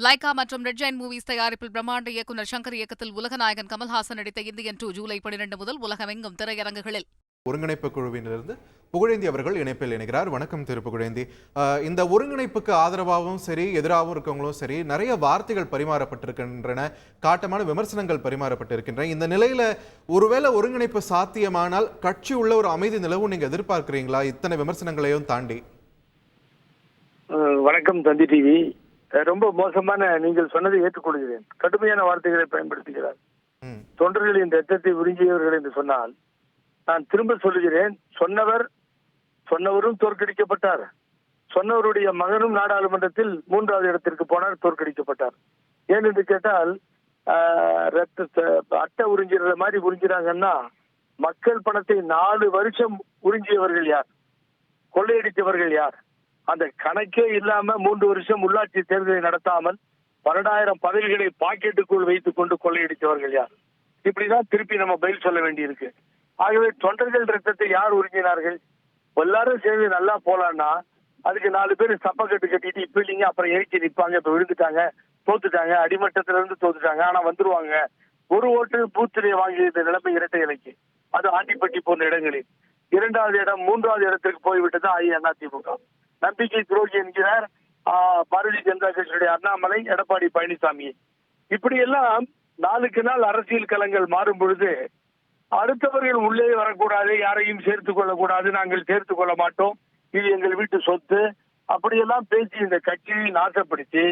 Lyca மற்றும் red giant movies தயாரிப்பில் பிரம்மாண்ட இயக்குநர் சங்கர் இயக்கத்தில் உலகநாயகன் கமல்ஹாசன் நடித்த இந்தியன் 2 ஜூலை 12 முதல் உலகமெங்கும் திரையரங்குகளில். ஒருங்கிணைப்பு குழுவிலிருந்து புகழேந்தி அவர்கள் இணைப்பில் இணைகிறார். வணக்கம் திரு புகழேந்தி. இந்த ஒருங்கிணைப்புக்கு ஆதரவாகவும் சரி எதிராகவும் இருக்கவங்களும் சரி நிறைய வார்த்தைகள் பரிமாறப்பட்டிருக்கின்றன, காட்டமான விமர்சனங்கள் பரிமாறப்பட்டிருக்கின்றன. இந்த நிலையில ஒருவேளை ஒருங்கிணைப்பு சாத்தியமானால் கட்சி உள்ள ஒரு அமைதி நிலவும் நீங்க எதிர்பார்க்கிறீங்களா இத்தனை விமர்சனங்களையும் தாண்டி? வணக்கம் தந்தி டிவி. ரொம்ப மோசமான நீங்கள் சொன்னதை ஏற்றுக்கொள்கிறேன். கடுமையான வார்த்தைகளை பயன்படுத்துகிறார். தொண்டர்களின் ரத்தத்தை உறிஞ்சியவர்கள் என்று சொன்னால் நான் திரும்ப சொல்லுகிறேன், சொன்னவரும் தோற்கடிக்கப்பட்டார். சொன்னவருடைய மகனும் நாடாளுமன்றத்தில் 3வது இடத்திற்கு போனார், தோற்கடிக்கப்பட்டார். ஏன் என்று கேட்டால் அட்டை உறிஞ்சிற மாதிரி உறிஞ்சிறாங்கன்னா மக்கள் பணத்தை 4 வருஷம் உறிஞ்சியவர்கள் யார்? கொள்ளையடித்தவர்கள் யார்? அந்த கணக்கே இல்லாம 3 வருஷம் உள்ளாட்சி தேர்தலை நடத்தாமல் 12,000 பதவிகளை பாக்கெட்டுக்குள் வைத்துக் கொண்டு கொள்ளையடித்தவர்கள் யார்? இப்படிதான் திருப்பி நம்ம பதில் சொல்ல வேண்டியிருக்கு. ஆகவே தொண்டர்கள் ரத்தத்தை யார் உறிஞ்சினார்கள்? எல்லாரும் சேர்ந்து நல்லா போலான்னா அதுக்கு 4 பேர் சப்பக்கட்டு கட்டிட்டு இப்ப இல்லைங்க அப்புறம் இறக்கி நிற்பாங்க. இப்ப விழுந்துட்டாங்க, தோத்துட்டாங்க, அடிமட்டத்தில இருந்து தோத்துட்டாங்க, ஆனா வந்துருவாங்க. ஒரு ஓட்டு பூத்திலே வாங்கிய நிலைமை இரட்டை இலைக்கு, அது ஆண்டிப்பட்டி போன்ற இடங்களில். 2வது இடம் 3வது இடத்திற்கு போய்விட்டது அதிமுக. நம்பிக்கை துரோகி என்கிறார் பாரதிய ஜனதா கட்சியுடைய அண்ணாமலை, எடப்பாடி பழனிசாமி. இப்படியெல்லாம் நாளுக்கு நாள் அரசியல் களங்கள் மாறும் பொழுது அடுத்தவர்கள் உள்ளே வரக்கூடாது, யாரையும் சேர்த்துக் கொள்ளக்கூடாது, நாங்கள் சேர்த்துக் கொள்ள மாட்டோம், இது எங்கள் வீட்டு சொத்து, அப்படியெல்லாம் பேசி இந்த கட்சியை நாசப்படுத்தி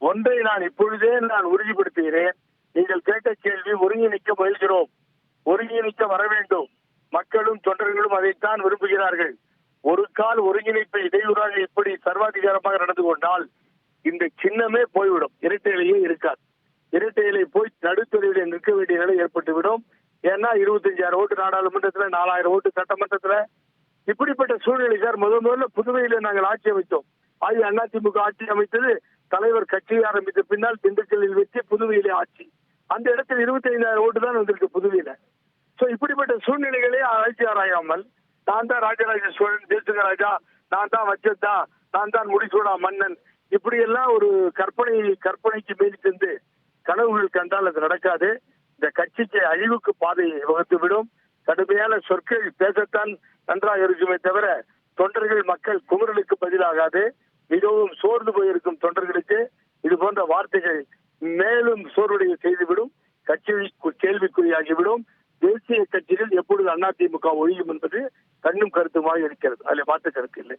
ஒன்றை நான் இப்பொழுதே உறுதிப்படுத்துகிறேன். நீங்கள் கேட்ட கேள்வி, ஒருங்கிணைக்க முயல்கிறோம், ஒருங்கிணைக்க வர வேண்டும். மக்களும் தொண்டர்களும் அதைத்தான் விரும்புகிறார்கள். ஒரு கால் ஒருங்கிணைப்பை இடையூறாக இப்படி சர்வாதிகாரமாக நடந்து கொண்டால் இந்த சின்னமே போய்விடும், இரட்டை இலையே இருக்காது. இரட்டை இலை போய் நடுத்தருவில் நிற்க வேண்டிய நிலை ஏற்பட்டுவிடும். ஏன்னா 25,000 ஓட்டு நாடாளுமன்றத்துல, 4,000 ஓட்டு சட்டமன்றத்துல. இப்படிப்பட்ட சூழ்நிலை சார். முதல்ல புதுவையில நாங்கள் ஆட்சி அமைத்தோம். அதிமுக ஆட்சி அமைத்தது தலைவர் கட்சியை ஆரம்பித்த பின்னால் திண்டுக்கல்லில் வச்சு புதுவையிலே ஆட்சி. அந்த இடத்தில் 25,000 ஓட்டு தான் வந்திருக்கு புதுவையில. சோ இப்படிப்பட்ட சூழ்நிலைகளே ஆட்சி ஆராயாமல் நான் தான் ராஜராஜ சோழன், தேசராஜா, நான் தான் வச்சதா, நான் தான் முடிசூடா மன்னன், இப்படி எல்லாம் ஒரு கற்பனைக்கு மேல் சென்று கனவுகள் கண்டால் அது நடக்காது. இந்த கட்சிக்கு அழிவுக்கு பாதையை வகுத்துவிடும். கடுமையான சொற்கள் பேசத்தான் நன்றாக இருக்குமே தவிர தொண்டர்கள் மக்கள் குமுறலுக்கு பதிலாகாது. மிகவும் சோர்ந்து போயிருக்கும் தொண்டர்களுக்கு இது போன்ற வார்த்தைகள் மேலும் சோர்வுடைய செய்துவிடும், கட்சி கேள்விக்குறியாகிவிடும். தேசிய கட்சிகள் எப்பொழுது அதிமுக ஒழியும் என்பது கண்ணும் கருத்துமாக இருக்கிறது. அதில் மாற்று கருத்து இல்லை.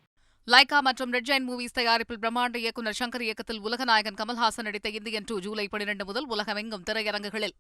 லைகா மற்றும் ரெட் ஜெயண்ட் மூவிஸ் தயாரிப்பில் பிரம்மாண்ட இயக்குநர் சங்கர் இயக்கத்தில் உலகநாயகன் கமல்ஹாசன் நடித்த இந்தியன் 2 ஜூலை 12 முதல் உலகமெங்கும் திரையரங்குகளில்.